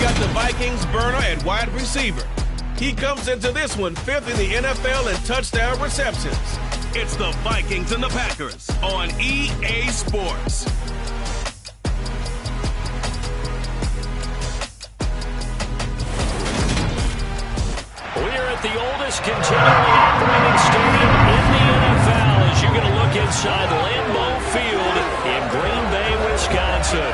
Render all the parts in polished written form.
got the Vikings burner at wide receiver. He comes into this one fifth in the NFL in touchdown receptions. It's the Vikings and the Packers on EA Sports. We're at the oldest continually operating stadium in the NFL as you get a look inside Lambeau Field in Green Bay, Wisconsin.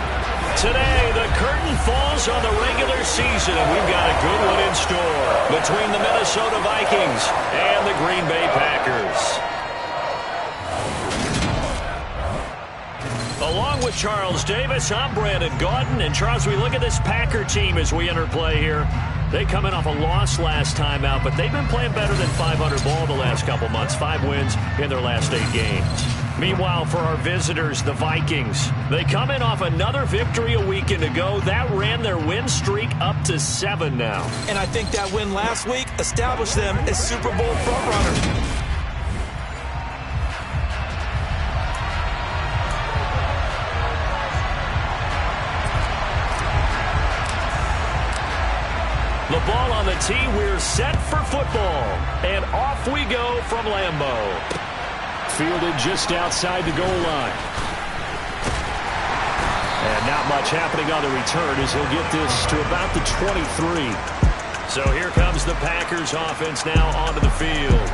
Today, the curtain falls on the regular season, and we've got a good one in store between the Minnesota Vikings and the Green Bay Packers. Along with Charles Davis, I'm Brandon Gaudin. And Charles, we look at this Packer team as we enter play here. They come in off a loss last time out, but they've been playing better than 500 ball the last couple months. 5 wins in their last 8 games. Meanwhile, for our visitors, the Vikings, they come in off another victory a weekend ago. That ran their win streak up to 7 now. And I think that win last week established them as Super Bowl frontrunners. The ball on the tee, we're set for football. And off we go from Lambeau. Fielded just outside the goal line. And not much happening on the return as he'll get this to about the 23. So here comes the Packers offense now onto the field.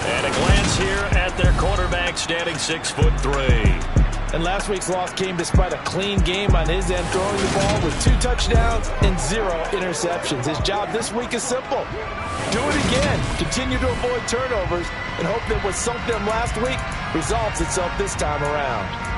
And a glance here at their quarterback standing 6'3". And last week's loss came despite a clean game on his end, throwing the ball with 2 touchdowns and 0 interceptions. His job this week is simple. Do it again. Continue to avoid turnovers and hope that what sunk them last week resolves itself this time around.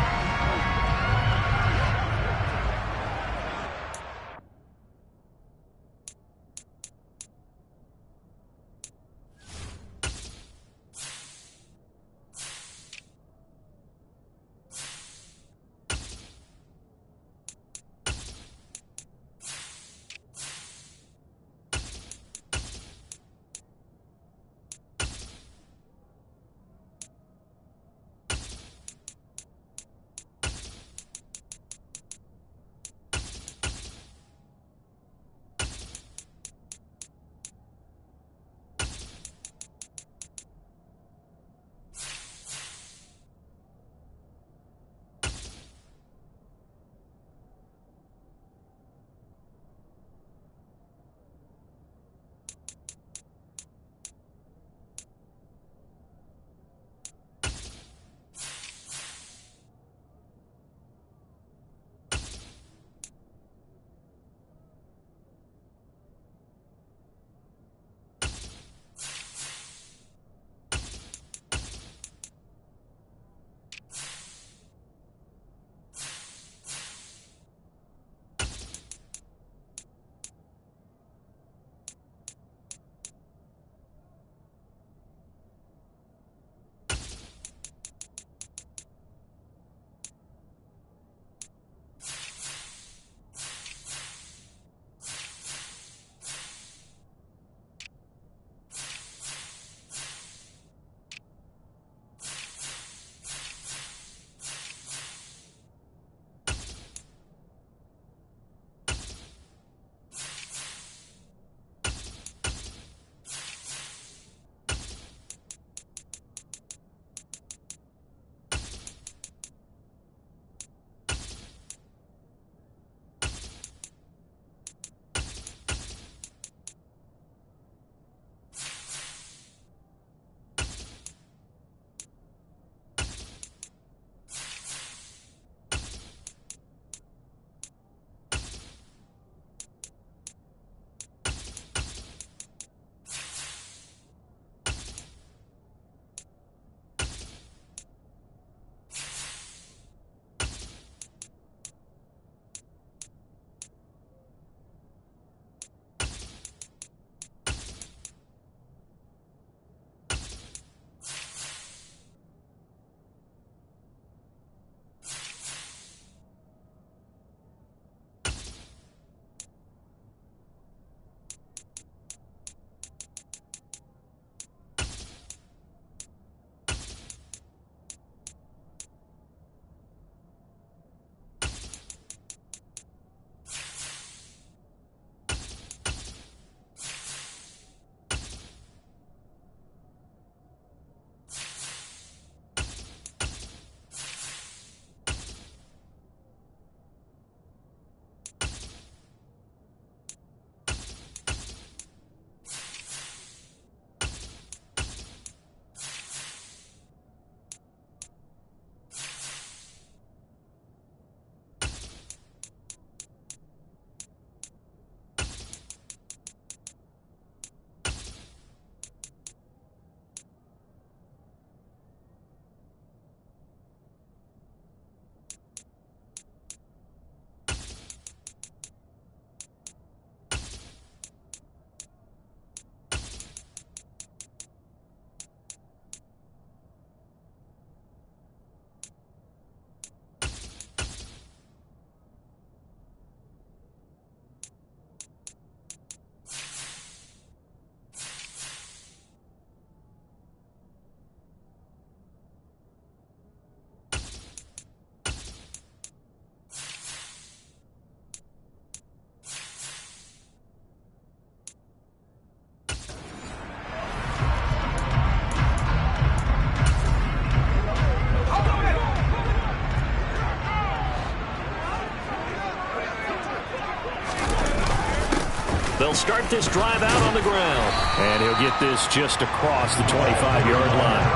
They'll start this drive out on the ground. And he'll get this just across the 25-yard line.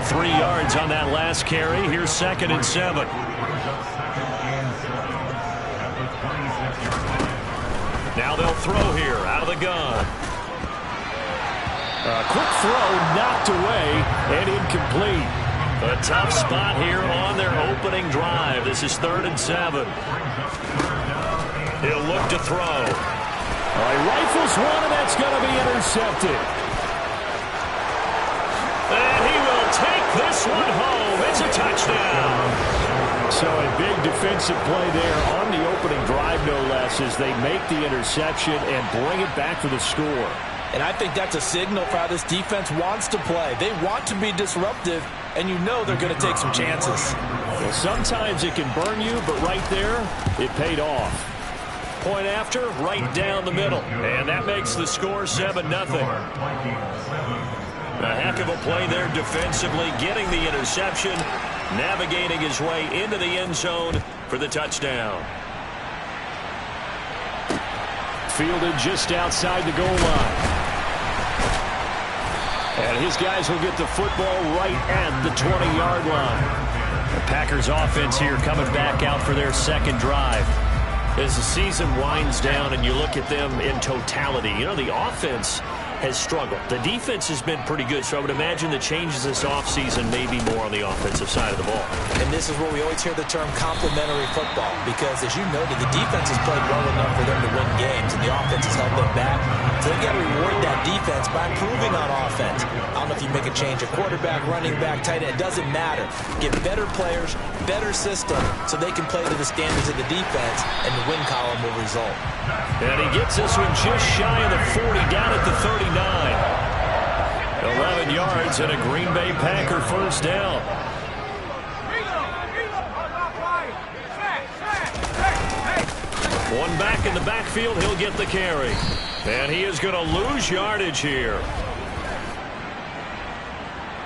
3 yards on that last carry. Here's 2nd and 7. Now they'll throw here out of the gun. A quick throw knocked away and incomplete. A tough spot here on their opening drive. This is 3rd and 7. He'll look to throw. He rifles one, and that's going to be intercepted. And he will take this one home. It's a touchdown. So a big defensive play there on the opening drive, no less, as they make the interception and bring it back for the score. And I think that's a signal for how this defense wants to play. They want to be disruptive, and you know they're going to take some chances. Well, sometimes it can burn you, but right there, it paid off. Point after, right down the middle. And that makes the score 7-0. A heck of a play there defensively, getting the interception, navigating his way into the end zone for the touchdown. Fielded just outside the goal line. And his guys will get the football right at the 20-yard line. The Packers offense here coming back out for their 2nd drive. As the season winds down and you look at them in totality, you know, the offense has struggled. The defense has been pretty good, so I would imagine the changes this offseason may be more on the offensive side of the ball. And this is where we always hear the term complementary football, because as you noted, the defense has played well enough for them to win games, and the offense has held them back. So they've got to reward that defense by improving on offense. I don't know if you make a change, a quarterback, running back, tight end, it doesn't matter. Get better players, better system, so they can play to the standards of the defense, and the win column will result. And he gets this one just shy of the 40, down at the 39. 11 yards and a Green Bay Packer first down. One back in the backfield, he'll get the carry. And he is going to lose yardage here.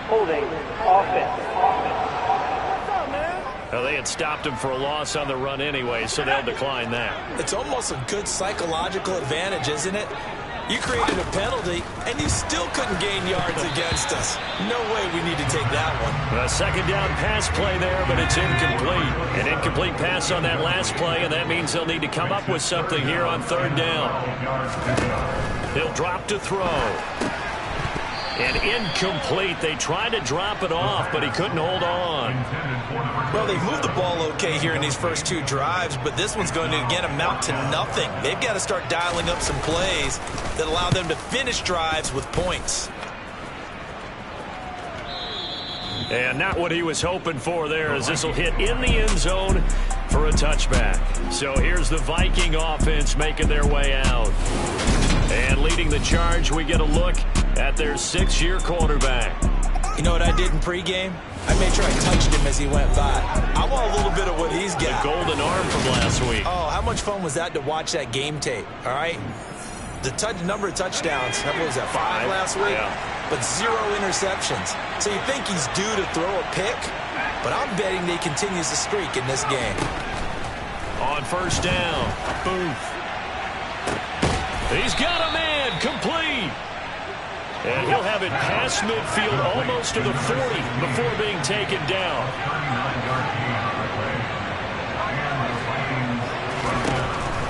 Holding offense. Well, they had stopped him for a loss on the run anyway, so they'll decline that. It's almost a good psychological advantage, isn't it? You created a penalty, and you still couldn't gain yards against us. No way we need to take that one. A 2nd down pass play there, but it's incomplete. An incomplete pass on that last play, and that means they'll need to come up with something here on 3rd down. He'll drop to throw. And incomplete. They tried to drop it off, but he couldn't hold on. Well, they've moved the ball okay here in these first 2 drives, but this one's going to, again, amount to nothing. They've got to start dialing up some plays that allow them to finish drives with points. And not what he was hoping for there, as this will hit in the end zone for a touchback. So here's the Viking offense making their way out. And leading the charge, we get a look at their 6th-year quarterback. You know what I did in pregame? I made sure I touched him as he went by. I want a little bit of what he's got. The golden arm from last week. Oh, how much fun was that to watch that game tape, all right? The number of touchdowns, what was that, 5 last week? Yeah. But 0 interceptions. So you think he's due to throw a pick? But I'm betting that he continues the streak in this game. On 1st down, Booth. He's got a man, complete. And he'll have it past midfield, almost to the 40, before being taken down.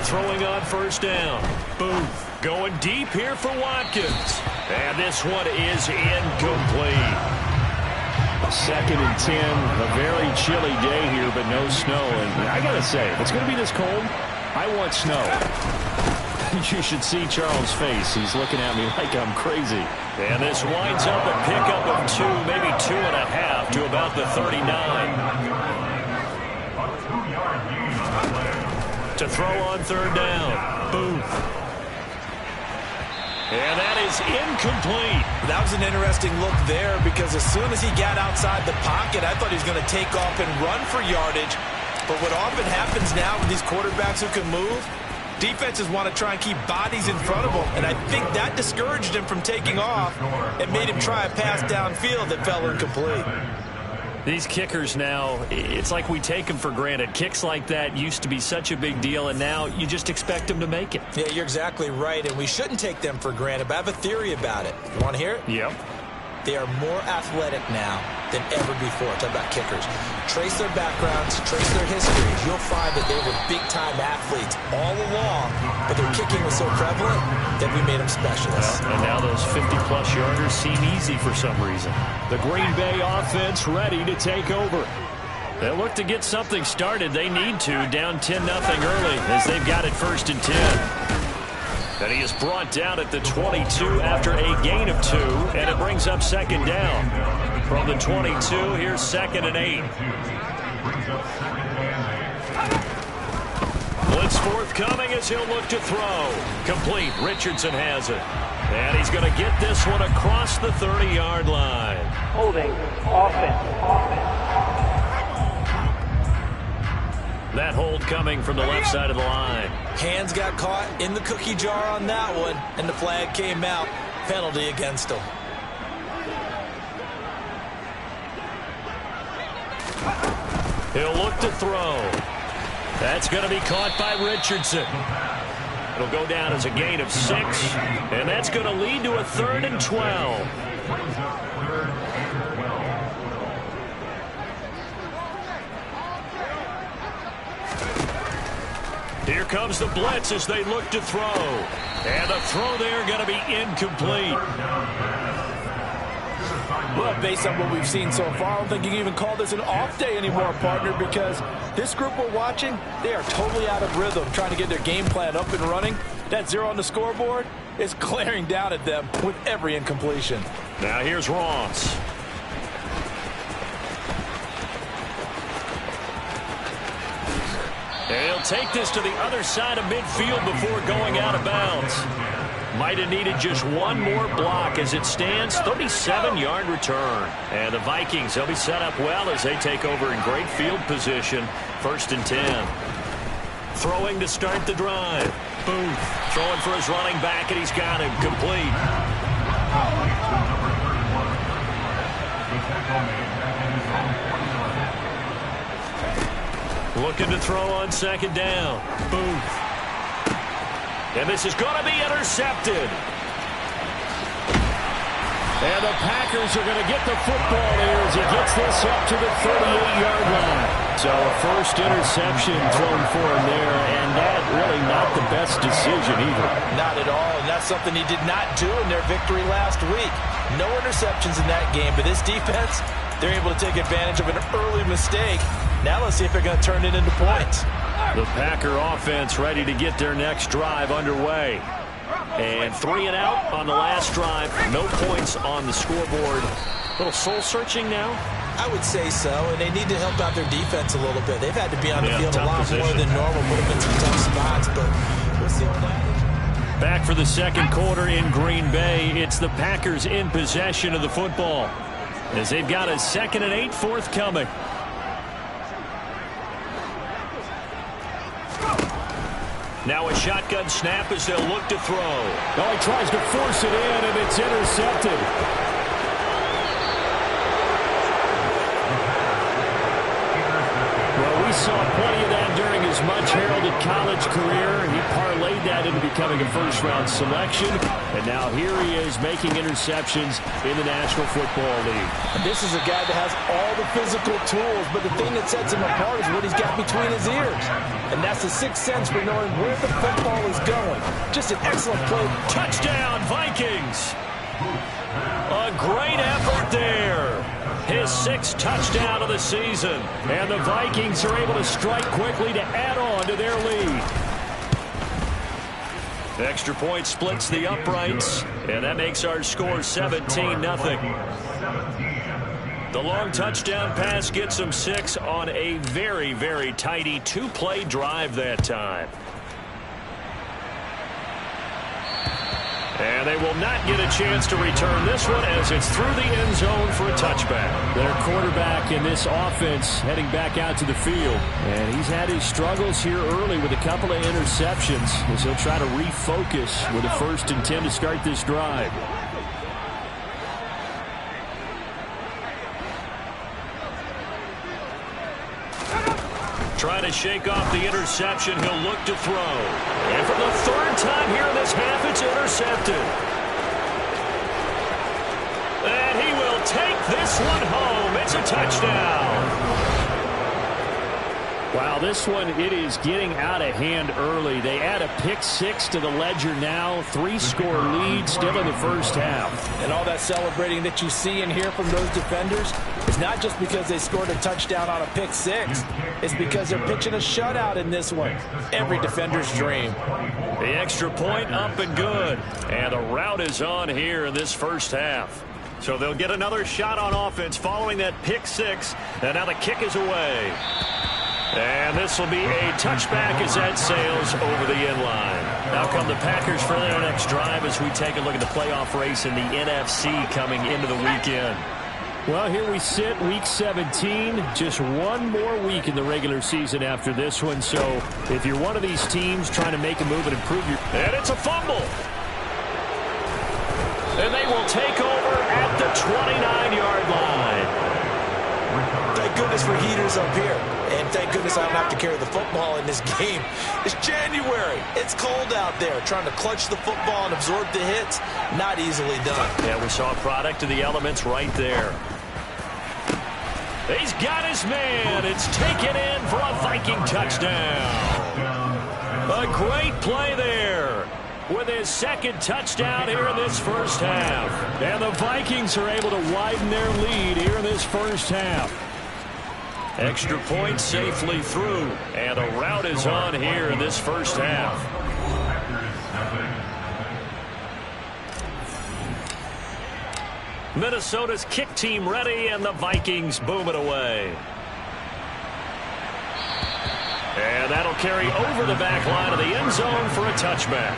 Throwing on 1st down. Booth going deep here for Watkins. And this one is incomplete. 2nd and 10, a very chilly day here, but no snow. And I got to say, if it's going to be this cold, I want snow. You should see Charles' face. He's looking at me like I'm crazy. And this winds up a pickup of 2, maybe 2.5 to about the 39. To throw on 3rd down. Booth. And that is incomplete. That was an interesting look there, because as soon as he got outside the pocket, I thought he was going to take off and run for yardage. But what often happens now with these quarterbacks who can move, defenses want to try and keep bodies in front of them, and I think that discouraged him from taking off and made him try a pass downfield that fell incomplete. These kickers now, it's like we take them for granted. Kicks like that used to be such a big deal, and now you just expect them to make it. Yeah, you're exactly right, and we shouldn't take them for granted, but I have a theory about it. You want to hear it? Yep. They are more athletic now than ever before. Talk about kickers. Trace their backgrounds, trace their histories. You'll find that they were big-time athletes all along, but their kicking was so prevalent that we made them specialists. Well, and now those 50-plus yarders seem easy for some reason. The Green Bay offense ready to take over. They look to get something started. They need to, down 10-0 early as they've got it 1st and 10. And he is brought down at the 22 after a gain of 2, and it brings up 2nd down. From the 22, here's 2nd and 8. Blitz forthcoming as he'll look to throw. Complete. Richardson has it. And he's going to get this one across the 30-yard line. Holding. Offense. That hold coming from the left side of the line. Hands got caught in the cookie jar on that one, and the flag came out. Penalty against him. He'll look to throw. That's going to be caught by Richardson. It'll go down as a gain of 6, and that's going to lead to a 3rd and 12. Here comes the blitz as they look to throw. And the throw there going to be incomplete. Well, based on what we've seen so far, I don't think you can even call this an off day anymore, partner, because this group we're watching, they are totally out of rhythm, trying to get their game plan up and running. That 0 on the scoreboard is glaring down at them with every incompletion. Now here's Ross. And he'll take this to the other side of midfield before going out of bounds. Might have needed just one more block as it stands. 37-yard return. And the Vikings, they'll be set up well as they take over in great field position. 1st and 10. Throwing to start the drive. Booth throwing for his running back, and he's got him complete. Looking to throw on 2nd down. Booth. And this is going to be intercepted. And the Packers are going to get the football here as he gets this up to the 38-yard line. So a first interception thrown for him there, and that really not the best decision either. Not at all, and that's something he did not do in their victory last week. No interceptions in that game, but this defense, they're able to take advantage of an early mistake. Now let's see if they're going to turn it into points. The Packer offense ready to get their next drive underway. And 3 and out on the last drive. No points on the scoreboard. A little soul-searching now? I would say so, and they need to help out their defense a little bit. They've had to be on the field a lot more than normal, put them in some tough spots, but we'll see what happens. Back for the 2nd quarter in Green Bay. It's the Packers in possession of the football as they've got a 2nd and 8 forthcoming. Now a shotgun snap as they'll look to throw. Oh, he tries to force it in, and it's intercepted. Well, we saw plenty of that during his much-heralded college career. He parlayed that into becoming a first-round selection, and now here he is making interceptions in the National Football League. This is a guy that has all the physical tools, but the thing that sets him apart is what he's got between his ears. And that's the sixth sense for knowing where the football is going. Just an excellent play. Touchdown, Vikings! A great effort there. His 6th touchdown of the season. And the Vikings are able to strike quickly to add on to their lead. Extra point splits the uprights, and that makes our score 17-0. The long touchdown pass gets them 6 on a very, very tidy 2-play drive that time. And they will not get a chance to return this one as it's through the end zone for a touchback. Their quarterback in this offense heading back out to the field. And he's had his struggles here early with a couple of interceptions as he'll try to refocus with a 1st and 10 to start this drive. Trying to shake off the interception. He'll look to throw. And for the third time here in this half, it's intercepted. And he will take this one home. It's a touchdown. Wow, this one, it is getting out of hand early. They add a pick six to the ledger now. 3-score lead still in the first half. And all that celebrating that you see and hear from those defenders is not just because they scored a touchdown on a pick six. It's because they're pitching a shutout in this one. Every defender's dream. The extra point up and good. And the route is on here in this first half. So they'll get another shot on offense following that pick six. And now the kick is away. And this will be a touchback as that sails over the end line. Now come the Packers for their next drive as we take a look at the playoff race in the NFC coming into the weekend. Well, here we sit, week 17. Just one more week in the regular season after this one. So if you're one of these teams trying to make a move and improve your... And it's a fumble. And they will take over at the 29-yard line. Thank goodness for heaters up here. And thank goodness I don't have to carry the football in this game. It's January. It's cold out there. Trying to clutch the football and absorb the hits, not easily done. Yeah, we saw a product of the elements right there. He's got his man. It's taken in for a Viking touchdown. A great play there with his second touchdown here in this first half. And the Vikings are able to widen their lead here in this first half. Extra point safely through. And the route is on here in this first half. Minnesota's kick team ready, and the Vikings boom it away. And that'll carry over the back line of the end zone for a touchback.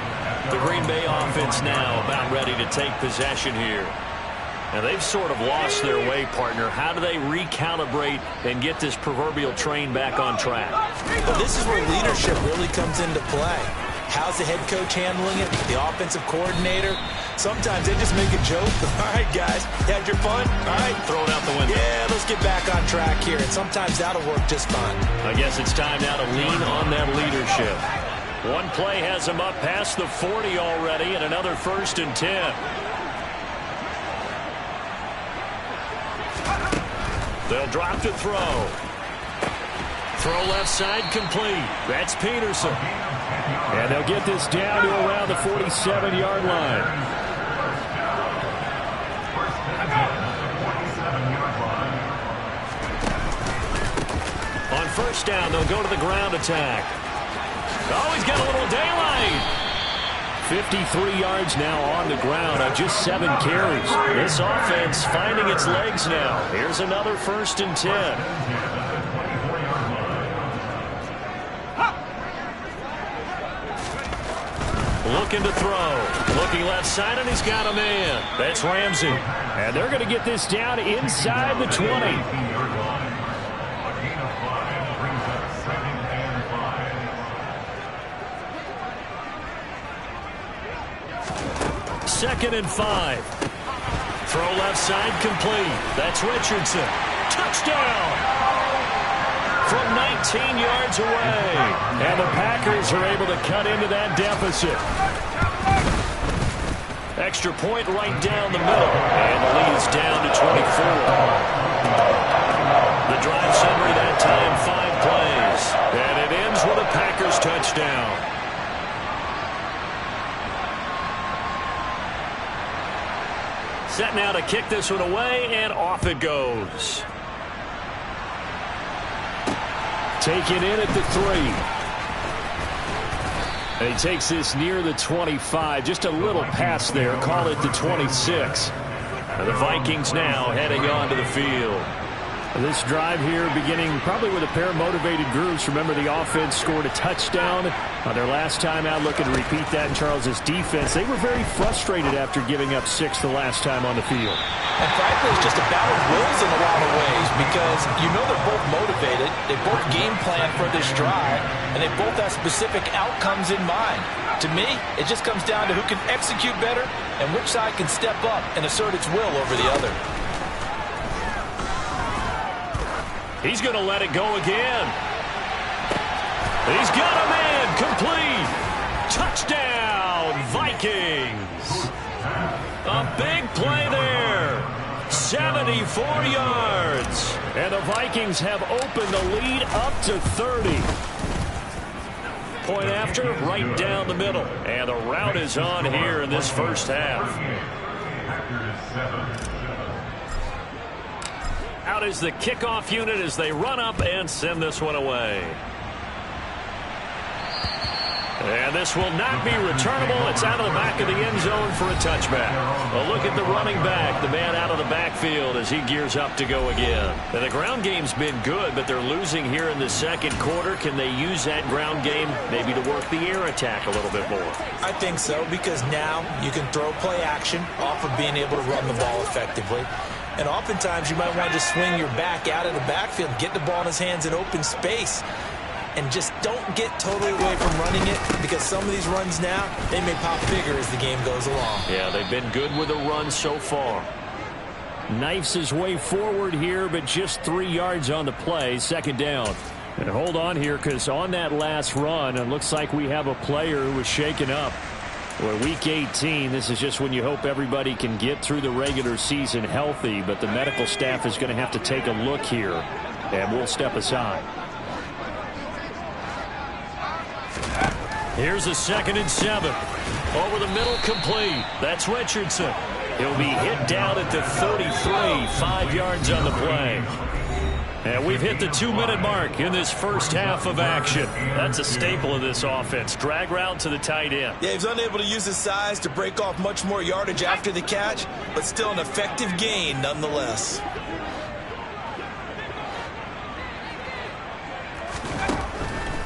The Green Bay offense now about ready to take possession here. And they've sort of lost their way, partner. How do they recalibrate and get this proverbial train back on track? Well, this is where leadership really comes into play. How's the head coach handling it? The offensive coordinator? Sometimes they just make a joke. All right, guys, you had your fun? All right. Throw it out the window. Yeah, let's get back on track here. And sometimes that'll work just fine. I guess it's time now to lean on that leadership. One play has them up past the 40 already, and another 1st and 10. They'll drop to throw. Throw left side complete. That's Peterson. And they'll get this down to around the 47-yard line. On first down, they'll go to the ground attack. Oh, he's got a little daylight. 53 yards now on the ground on just 7 carries. This offense finding its legs now. Here's another 1st and 10. Looking to throw. Looking left side, and he's got a man. That's Ramsey. And they're going to get this down inside the 20. Second and 5. Throw left side complete. That's Richardson. Touchdown! From 19 yards away. And the Packers are able to cut into that deficit. Extra point right down the middle. And the lead is down to 24. The drive summary that time, 5 plays. And it ends with a Packers touchdown. Set now to kick this one away, and off it goes. Taken in at the 3. And he takes this near the 25. Just a little pass there. Call it the 26. And the Vikings now heading onto the field. This drive here beginning probably with a pair of motivated groups. Remember, the offense scored a touchdown on their last time out. Looking to repeat that in Charles's defense. They were very frustrated after giving up 6 the last time on the field. And frankly, it's just a battle of wills in a lot of ways because you know they're both motivated. They both game plan for this drive, and they both have specific outcomes in mind. To me, it just comes down to who can execute better and which side can step up and assert its will over the other. He's going to let it go again. He's got a man. Complete. Touchdown, Vikings. A big play there. 74 yards. And the Vikings have opened the lead up to 30. Point after, right down the middle. And the route is on here in this first half. Out is the kickoff unit as they run up and send this one away. And this will not be returnable. It's out of the back of the end zone for a touchback. A look at the running back, the man out of the backfield as he gears up to go again. And the ground game's been good, but they're losing here in the second quarter. Can they use that ground game maybe to work the air attack a little bit more? I think so, because now you can throw play action off of being able to run the ball effectively. And oftentimes you might want to just swing your back out of the backfield, get the ball in his hands in open space, and just don't get totally away from running it, because some of these runs now, they may pop bigger as the game goes along. Yeah, they've been good with the run so far. Knifes his way forward here, but just 3 yards on the play, second down. And hold on here, because on that last run, it looks like we have a player who was shaken up. Well, week 18, this is just when you hope everybody can get through the regular season healthy, but the medical staff is going to have to take a look here, and we'll step aside. Here's a 2nd and 7. Over the middle, complete. That's Richardson. He'll be hit down at the 33, 5 yards on the play. And we've hit the 2-minute mark in this first half of action. That's a staple of this offense. Drag route to the tight end. Yeah, he's unable to use his size to break off much more yardage after the catch, but still an effective gain nonetheless.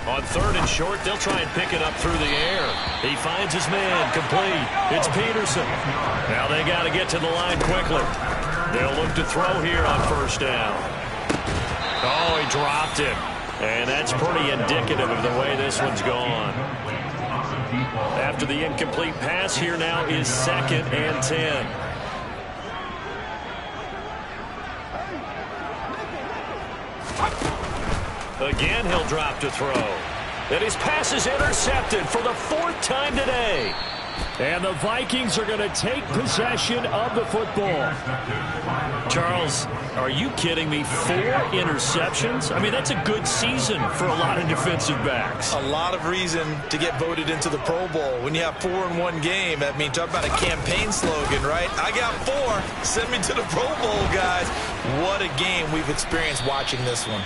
On 3rd and short, they'll try and pick it up through the air. He finds his man, complete. It's Peterson. Now they got to get to the line quickly. They'll look to throw here on 1st down. Oh, he dropped it. And that's pretty indicative of the way this one's gone. After the incomplete pass, here now is 2nd and 10. Again, he'll drop to throw. And his pass is intercepted for the 4th time today. And the Vikings are going to take possession of the football. Charles, are you kidding me? 4 interceptions? I mean, that's a good season for a lot of defensive backs. A lot of reason to get voted into the Pro Bowl. When you have 4 in one game, I mean, talk about a campaign slogan, right? I got 4. Send me to the Pro Bowl, guys. What a game we've experienced watching this one.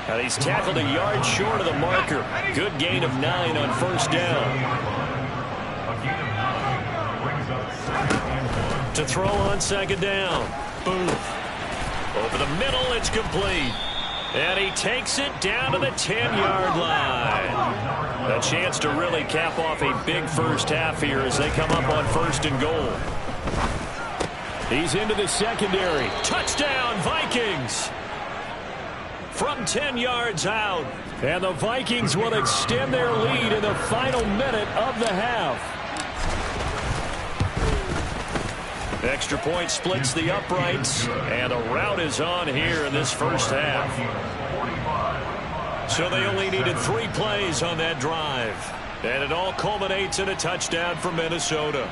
And he's tackled a yard short of the marker. Good gain of 9 on 1st down. To throw on 2nd down. Boom. Over the middle, it's complete. And he takes it down to the 10-yard line. A chance to really cap off a big first half here as they come up on 1st and goal. He's into the secondary. Touchdown, Vikings! From 10 yards out. And the Vikings will extend their lead in the final minute of the half. Extra point splits the uprights, and a route is on here in this first half. So they only needed 3 plays on that drive, and it all culminates in a touchdown for Minnesota.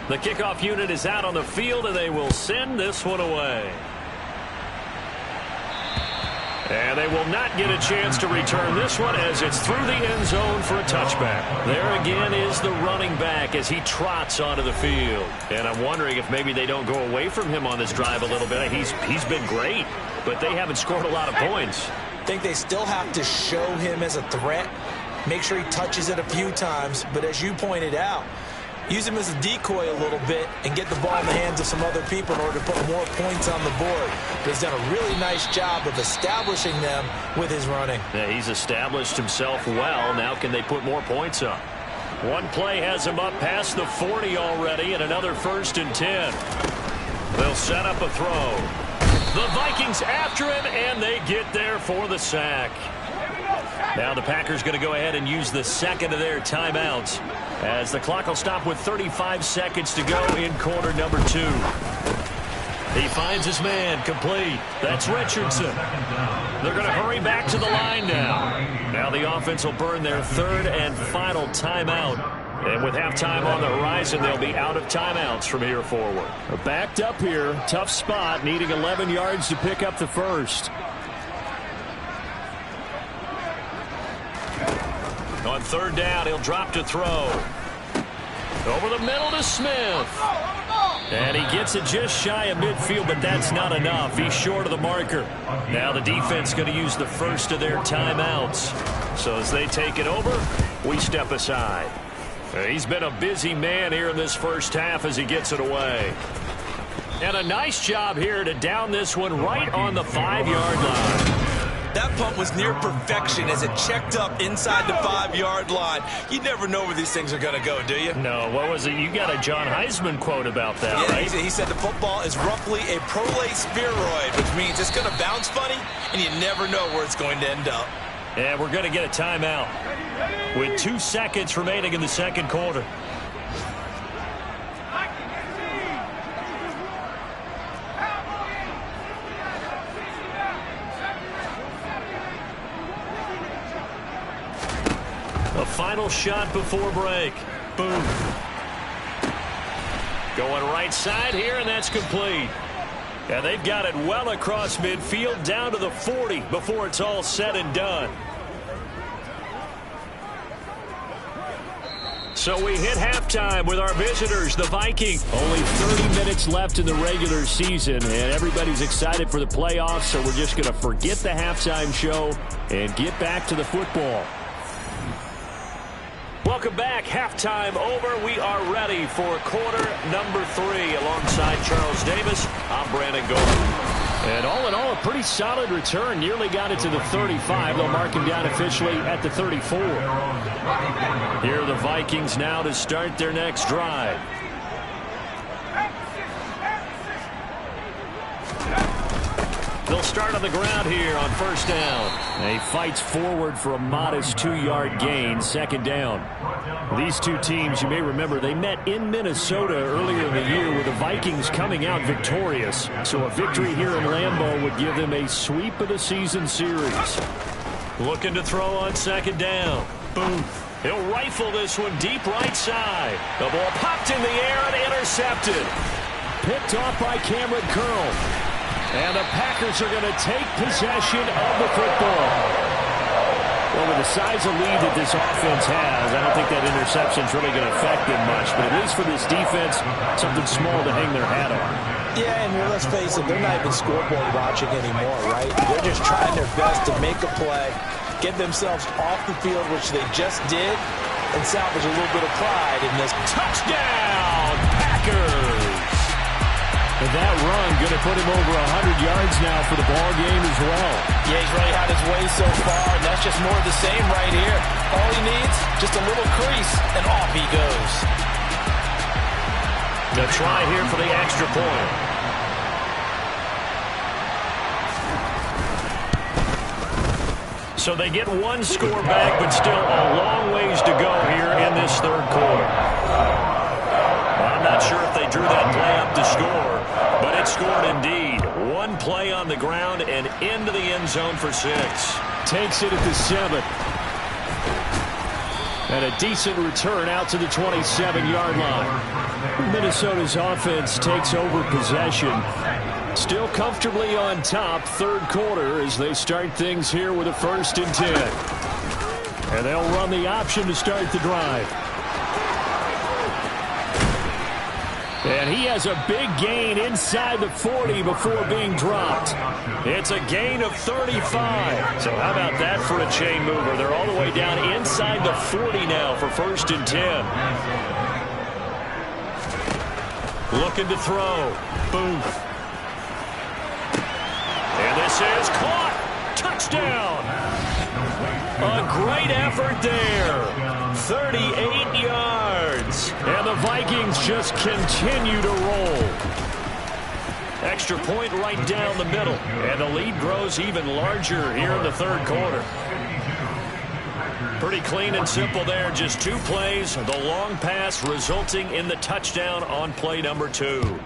The kickoff unit is out on the field, and they will send this one away. And they will not get a chance to return this one as it's through the end zone for a touchback. There again is the running back as he trots onto the field. And I'm wondering if maybe they don't go away from him on this drive a little bit. He's been great, but they haven't scored a lot of points. I think they still have to show him as a threat. Make sure he touches it a few times. But as you pointed out, use him as a decoy a little bit and get the ball in the hands of some other people in order to put more points on the board. He's done a really nice job of establishing them with his running. Yeah, he's established himself well. Now can they put more points up? One play has him up past the 40 already, and another 1st and 10. They'll set up a throw. The Vikings after him, and they get there for the sack. Now the Packers going to go ahead and use the 2nd of their timeouts, as the clock will stop with 35 seconds to go in quarter number 2. He finds his man, complete. That's Richardson. They're going to hurry back to the line now. Now the offense will burn their third and final timeout. And with halftime on the horizon, they'll be out of timeouts from here forward. Backed up here, tough spot, needing 11 yards to pick up the first. On third down, he'll drop to throw. Over the middle to Smith. And he gets it just shy of midfield, but that's not enough. He's short of the marker. Now the defense going to use the first of their timeouts. So as they take it over, we step aside. He's been a busy man here in this first half as he gets it away. And a nice job here to down this one right on the 5-yard line. That punt was near perfection as it checked up inside the 5-yard line. You never know where these things are going to go, do you? No, what was it? You got a John Heisman quote about that, yeah, right? He said the football is roughly a prolate spheroid, which means it's going to bounce funny, and you never know where it's going to end up. And we're going to get a timeout with 2 seconds remaining in the second quarter. A final shot before break. Boom. Going right side here, and that's complete. And they've got it well across midfield down to the 40 before it's all said and done. So we hit halftime with our visitors, the Vikings. Only 30 minutes left in the regular season, and everybody's excited for the playoffs, so we're just going to forget the halftime show and get back to the football. Welcome back. Halftime over. We are ready for quarter number 3 alongside Charles Davis. I'm Brandon Gordon. And all in all, a pretty solid return. Nearly got it to the 35. They'll mark him down officially at the 34. Here are the Vikings now to start their next drive. They'll start on the ground here on first down. He fights forward for a modest 2-yard gain, second down. These two teams, you may remember, they met in Minnesota earlier in the year with the Vikings coming out victorious. So a victory here in Lambeau would give them a sweep of the season series. Looking to throw on second down. Boom. He'll rifle this one deep right side. The ball popped in the air and intercepted. Picked off by Cameron Curl. And the Packers are going to take possession of the football. Well, with the size of lead that this offense has, I don't think that interception is really going to affect them much. But at least for this defense, something small to hang their hat on. Yeah, and let's face it, they're not even scoreboard watching anymore, right? They're just trying their best to make a play, get themselves off the field, which they just did, and salvage a little bit of pride in this. Touchdown, Packers! And that run going to put him over 100 yards now for the ball game as well. Yeah, he's really had his way so far, and that's just more of the same right here. All he needs, just a little crease, and off he goes. The try here for the extra point. So they get one score back, but still a long ways to go here in this third quarter. I'm not sure if they drew that play up to score, but it scored indeed. One play on the ground and into the end zone for 6. Takes it at the 7. And a decent return out to the 27-yard line. Minnesota's offense takes over possession. Still comfortably on top, third quarter, as they start things here with a 1st and 10. And they'll run the option to start the drive. And he has a big gain inside the 40 before being dropped. It's a gain of 35. So how about that for a chain mover? They're all the way down inside the 40 now for 1st and 10. Looking to throw. Booth. And this is caught. Touchdown. A great effort there. 38 yards. And the Vikings just continue to roll. Extra point right down the middle. And the lead grows even larger here in the third quarter. Pretty clean and simple there. Just 2 plays. The long pass resulting in the touchdown on play number 2.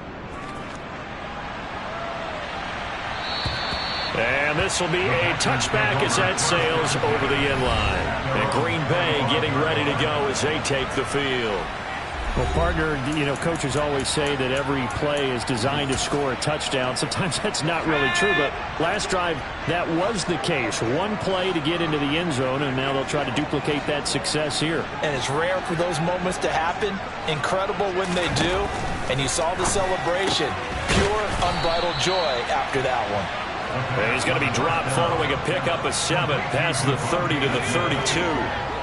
And this will be a touchback as that sails over the end line. And Green Bay getting ready to go as they take the field. Well, partner, coaches always say that every play is designed to score a touchdown. Sometimes that's not really true, but last drive, that was the case. One play to get into the end zone, and now they'll try to duplicate that success here. And it's rare for those moments to happen. Incredible when they do. And you saw the celebration. Pure, unbridled joy after that one. And he's going to be dropped following a pickup of 7 past the 30 to the 32.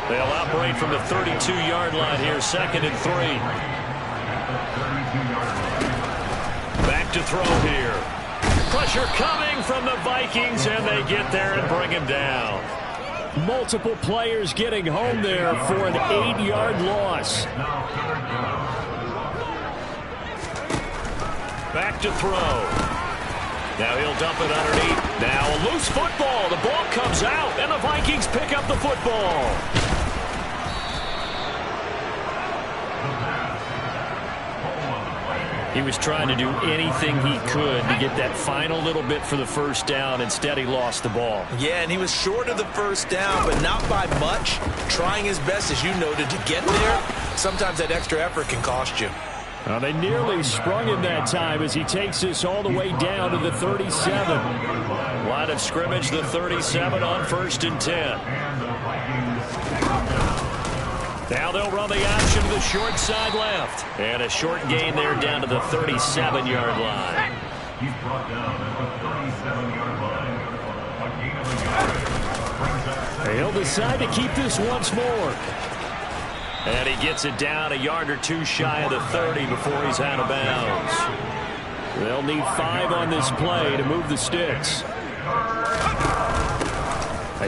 They'll operate from the 32-yard line here, 2nd and 3. Back to throw here. Pressure coming from the Vikings, and they get there and bring him down. Multiple players getting home there for an 8-yard loss. Back to throw. Now he'll dump it underneath. Now a loose football. The ball comes out, and the Vikings pick up the football. He was trying to do anything he could to get that final little bit for the first down. Instead, he lost the ball. Yeah, and he was short of the first down, but not by much. Trying his best, as you noted, to get there. Sometimes that extra effort can cost you. They nearly sprung him that time as he takes this all the way down to the 37. Line of scrimmage, the 37 on 1st and 10. Now they'll run the option to the short side left. And a short gain there down to the 37-yard line. He'll decide to keep this once more. And he gets it down a yard or two shy of the 30 before he's out of bounds. They'll need 5 on this play to move the sticks.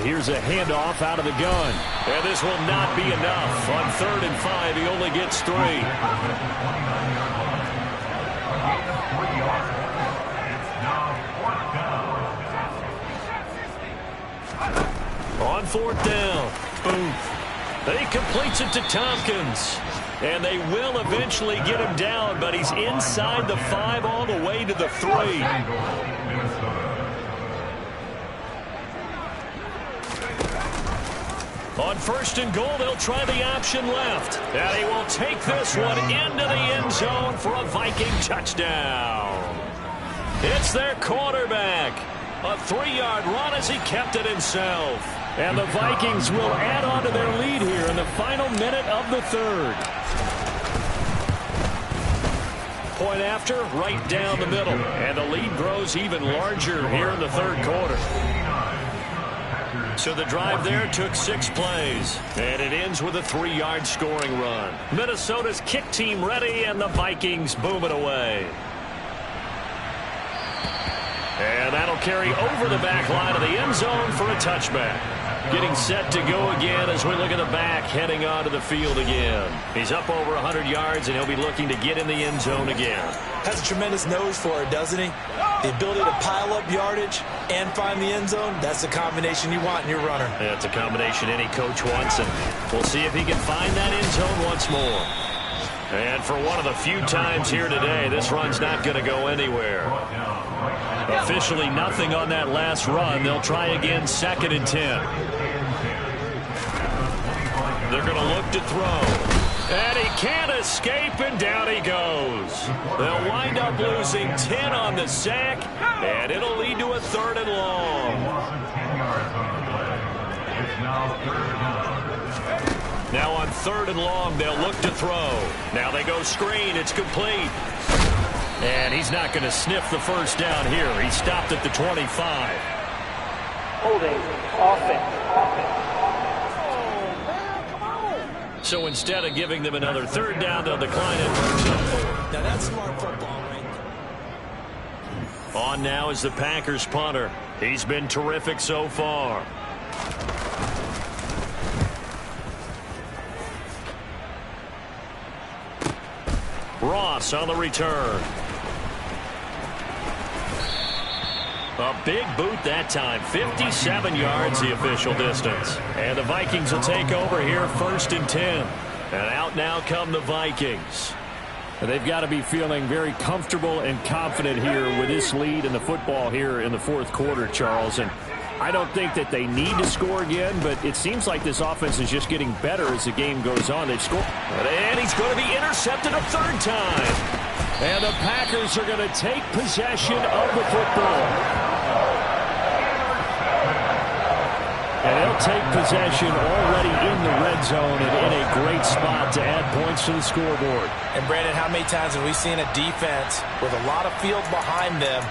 Here's a handoff out of the gun. And this will not be enough. On 3rd and 5, he only gets 3. On 4th down, Booth. He completes it to Tompkins. And they will eventually get him down, but he's inside the 5 all the way to the 3. On 1st and goal, they'll try the option left. And he will take this one into the end zone for a Viking touchdown. It's their quarterback. A 3-yard run as he kept it himself. And the Vikings will add on to their lead here in the final minute of the 3rd. Point after, right down the middle. And the lead grows even larger here in the 3rd quarter. So the drive there took 6 plays. And it ends with a 3-yard scoring run. Minnesota's kick team ready, and the Vikings boom it away. And that'll carry over the back line of the end zone for a touchback. Getting set to go again as we look at the back, heading onto the field again. He's up over 100 yards, and he'll be looking to get in the end zone again. Has a tremendous nose for it, doesn't he? The ability to pile up yardage and find the end zone, that's the combination you want in your runner. Yeah, it's a combination any coach wants, and we'll see if he can find that end zone once more. And for one of the few times here today, this run's not going to go anywhere. Officially nothing on that last run. They'll try again, 2nd and 10. They're going to look to throw. And he can't escape, and down he goes. They'll wind up losing 10 on the sack, and it'll lead to a 3rd and long. Now on 3rd and long, they'll look to throw. Now they go screen. It's complete. And he's not going to sniff the first down here. He stopped at the 25. Holding offense. So instead of giving them another 3rd down, they'll decline it. Now that's smart football, right? On now is the Packers punter. He's been terrific so far. Ross on the return. A big boot that time. 57 yards the official distance. And the Vikings will take over here, 1st and 10. And out now come the Vikings. They've got to be feeling very comfortable and confident here with this lead in the football here in the fourth quarter, Charles. And I don't think that they need to score again, but it seems like this offense is just getting better as the game goes on. They've scored. And he's going to be intercepted a third time. And the Packers are going to take possession of the football. And they'll take possession already in the red zone and in a great spot to add points to the scoreboard. And, Brandon, how many times have we seen a defense with a lot of field behind them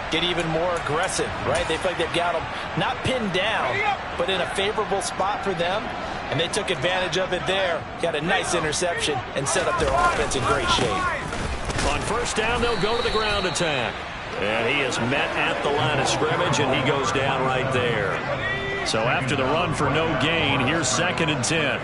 get even more aggressive, right? They feel like they've got them not pinned down, but in a favorable spot for them, and they took advantage of it there. Got a nice interception and set up their offense in great shape. On first down, they'll go to the ground attack. And he is met at the line of scrimmage, and he goes down right there. So after the run for no gain, here's 2nd and 10.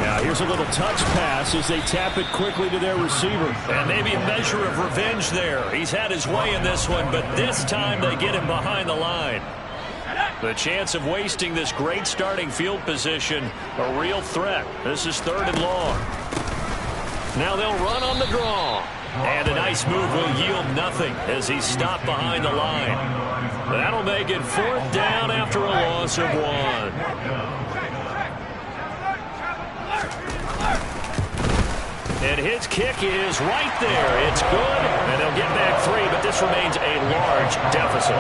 Now here's a little touch pass as they tap it quickly to their receiver. And maybe a measure of revenge there. He's had his way in this one, but this time they get him behind the line. The chance of wasting this great starting field position, a real threat. This is 3rd and long. Now they'll run on the draw. And a nice move will yield nothing as he's stopped behind the line. That'll make it 4th down after a loss of 1. And his kick is right there. It's good, and they'll get back 3, but this remains a large deficit.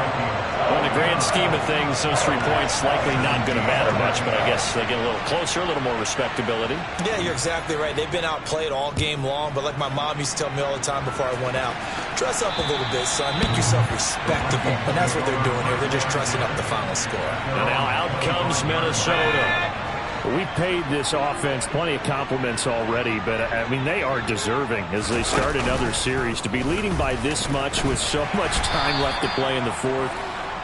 Well, in the grand scheme of things, those 3 points likely not going to matter much, but I guess they get a little closer, a little more respectability. Yeah, you're exactly right. They've been outplayed all game long, but like my mom used to tell me all the time before I went out, dress up a little bit, son. Make yourself respectable. And that's what they're doing here. They're just dressing up the final score. And now out comes Minnesota. We've paid this offense plenty of compliments already, but, I mean, they are deserving as they start another series. To be leading by this much with so much time left to play in the fourth,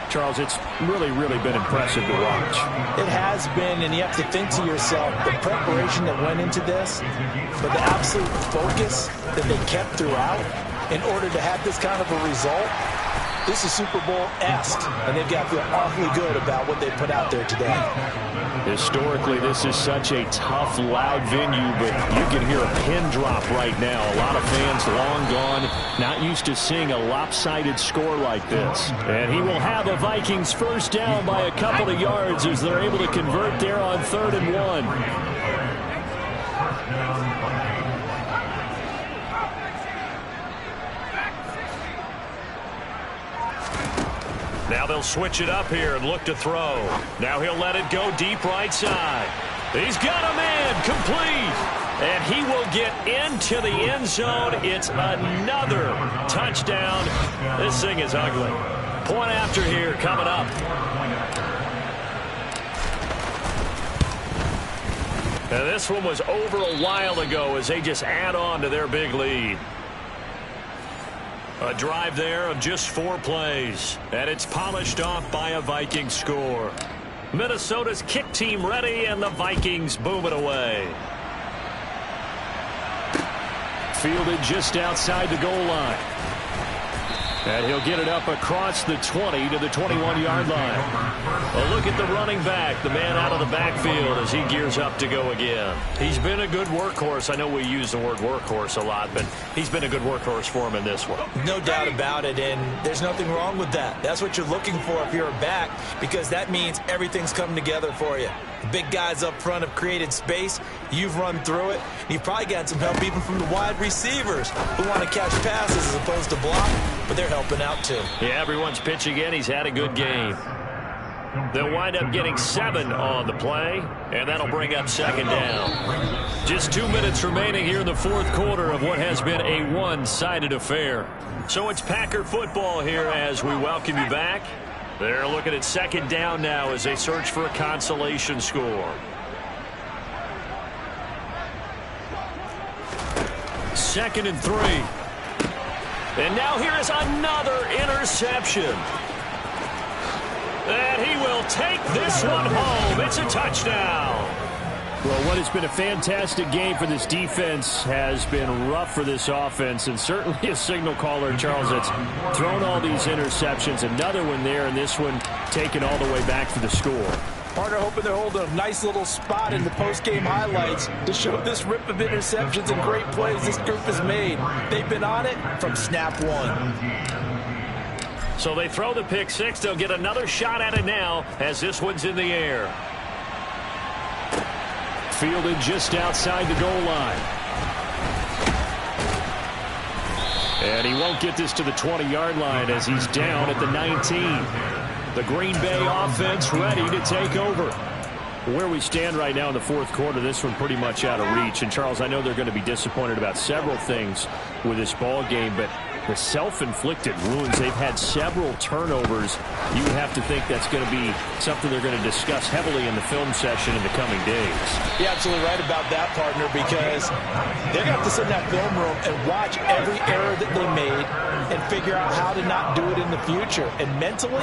Charles, it's really, really been impressive to watch. It has been, and you have to think to yourself, the preparation that went into this, but the absolute focus that they kept throughout in order to have this kind of a result. This is Super Bowl-esque, and they've got to feel awfully good about what they put out there today. Historically, this is such a tough, loud venue, but you can hear a pin drop right now. A lot of fans long gone, not used to seeing a lopsided score like this. And he will have a Vikings first down by a couple of yards as they're able to convert there on 3rd and 1. Now they'll switch it up here and look to throw. Now he'll let it go deep right side. He's got a man complete. And he will get into the end zone. It's another touchdown. This thing is ugly. Point after here coming up. And this one was over a while ago as they just add on to their big lead. A drive there of just 4 plays, and it's polished off by a Vikings score. Minnesota's kick team ready, and the Vikings boom it away. Fielded just outside the goal line. And he'll get it up across the 20 to the 21-yard line. A look at the running back, the man out of the backfield as he gears up to go again. He's been a good workhorse. I know we use the word workhorse a lot, but he's been a good workhorse for him in this one. No doubt about it, and there's nothing wrong with that. That's what you're looking for if you're a back, because that means everything's coming together for you. The big guys up front have created space. You've run through it. You've probably got some help even from the wide receivers who want to catch passes as opposed to block, but they're helping out too. Yeah, everyone's pitching in. He's had a good game. They'll wind up getting 7 on the play, and that'll bring up 2nd down. Just 2 minutes remaining here in the fourth quarter of what has been a one-sided affair. So it's Packer football here as we welcome you back. They're looking at 2nd down now as they search for a consolation score. 2nd and 3. And now here is another interception. And he will take this one home. It's a touchdown. Well, what has been a fantastic game for this defense has been rough for this offense, and certainly a signal caller, Charles, that's thrown all these interceptions. Another one there, and this one taken all the way back for the score. Partner hoping they're holding a nice little spot in the post-game highlights to show this rip of interceptions and great plays this group has made. They've been on it from snap one. So they throw the pick six. They'll get another shot at it now as this one's in the air. Fielded just outside the goal line. And he won't get this to the 20-yard line as he's down at the 19. The Green Bay offense ready to take over. Where we stand right now in the fourth quarter, this one pretty much out of reach. And, Charles, I know they're going to be disappointed about several things with this ball game, but the self-inflicted wounds, they've had several turnovers. You have to think that's going to be something they're going to discuss heavily in the film session in the coming days. You're absolutely right about that, partner, because they're going to have to sit in that film room and watch every error that they made and figure out how to not do it in the future. And mentally,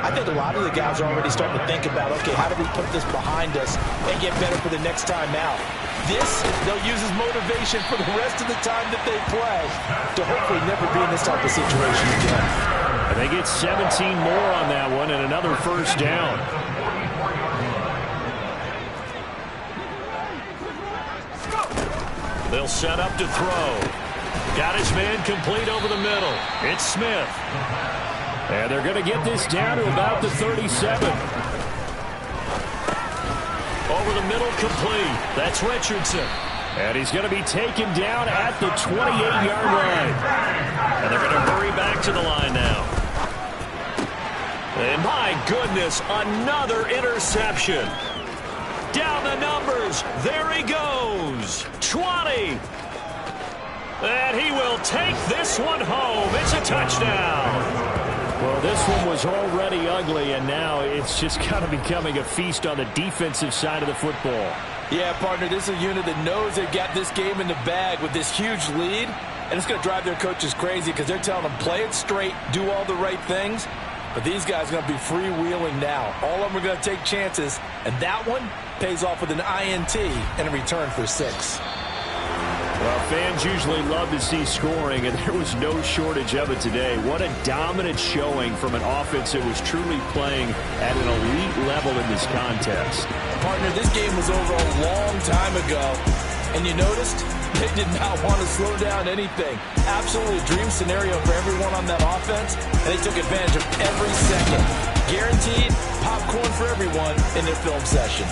I think a lot of the guys are already starting to think about, okay, how do we put this behind us and get better for the next time out? This, they'll use as motivation for the rest of the time that they play to hopefully never be in this type of situation again. And they get 17 more on that one and another first down. They'll set up to throw. Got his man complete over the middle. It's Smith. And they're going to get this down to about the 37. Over the middle, complete. That's Richardson. And he's going to be taken down at the 28-yard line. And they're going to hurry back to the line now. And my goodness, another interception. Down the numbers. There he goes. 20. And he will take this one home. It's a touchdown. Well, this one was already ugly, and now it's just kind of becoming a feast on the defensive side of the football. Yeah, partner, this is a unit that knows they've got this game in the bag with this huge lead, and it's going to drive their coaches crazy because they're telling them, play it straight, do all the right things. But these guys are going to be freewheeling now. All of them are going to take chances, and that one pays off with an INT and a return for 6. Well, fans usually love to see scoring, and there was no shortage of it today. What a dominant showing from an offense that was truly playing at an elite level in this contest. Partner, this game was over a long time ago, and you noticed they did not want to slow down anything. Absolutely a dream scenario for everyone on that offense, and they took advantage of every second. Guaranteed popcorn for everyone in their film session.